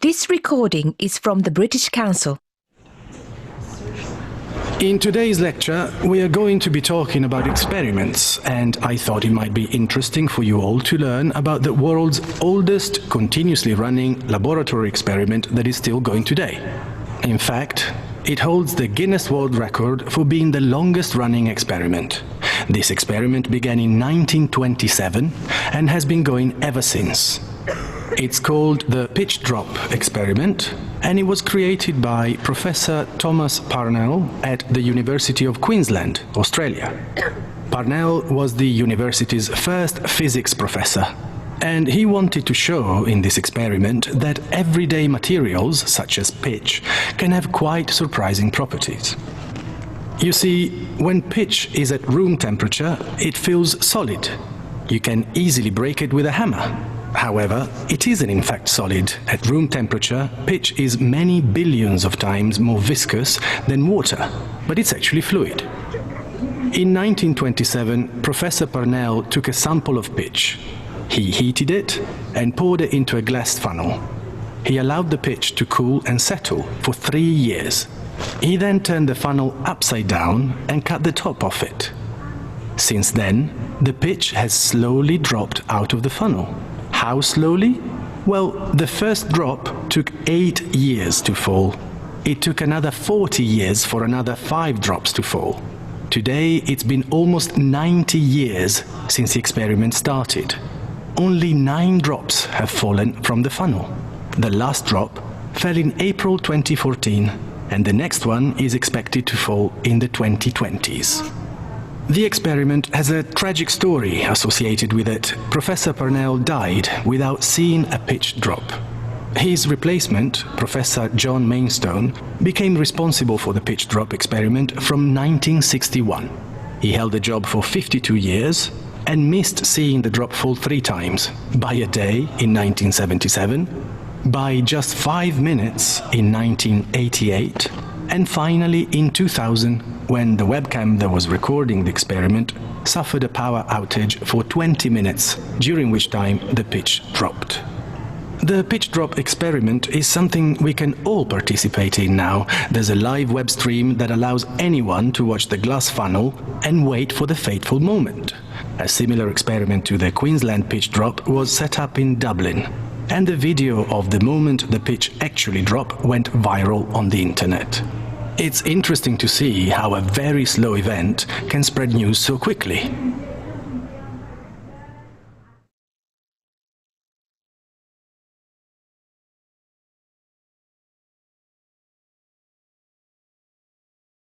This recording is from the British Council. In today's lecture, we are going to be talking about experiments, and I thought it might be interesting for you all to learn about the world's oldest continuously running laboratory experiment that is still going today. In fact, it holds the Guinness World Record for being the longest running experiment. This experiment began in 1927 and has been going ever since. It's called the pitch drop experiment, and it was created by Professor Thomas Parnell at the University of Queensland, Australia. Parnell was the university's first physics professor, and he wanted to show in this experiment that everyday materials, such as pitch, can have quite surprising properties. You see, when pitch is at room temperature, it feels solid. You can easily break it with a hammer. However, it isn't in fact solid. At room temperature, pitch is many billions of times more viscous than water, but it's actually fluid. In 1927, Professor Parnell took a sample of pitch. He heated it and poured it into a glass funnel. He allowed the pitch to cool and settle for 3 years. He then turned the funnel upside down and cut the top off it. Since then, the pitch has slowly dropped out of the funnel. How slowly? Well, the first drop took 8 years to fall. It took another 40 years for another 5 drops to fall. Today, it's been almost 90 years since the experiment started. Only 9 drops have fallen from the funnel. The last drop fell in April 2014, and the next one is expected to fall in the 2020s. The experiment has a tragic story associated with it. Professor Parnell died without seeing a pitch drop. His replacement, Professor John Mainstone, became responsible for the pitch drop experiment from 1961. He held the job for 52 years and missed seeing the drop fall 3 times, by a day in 1977, by just 5 minutes in 1988, and finally in 2000, when the webcam that was recording the experiment suffered a power outage for 20 minutes, during which time the pitch dropped. The pitch drop experiment is something we can all participate in now. There's a live web stream that allows anyone to watch the glass funnel and wait for the fateful moment. A similar experiment to the Queensland pitch drop was set up in Dublin, and the video of the moment the pitch actually dropped went viral on the internet. It's interesting to see how a very slow event can spread news so quickly.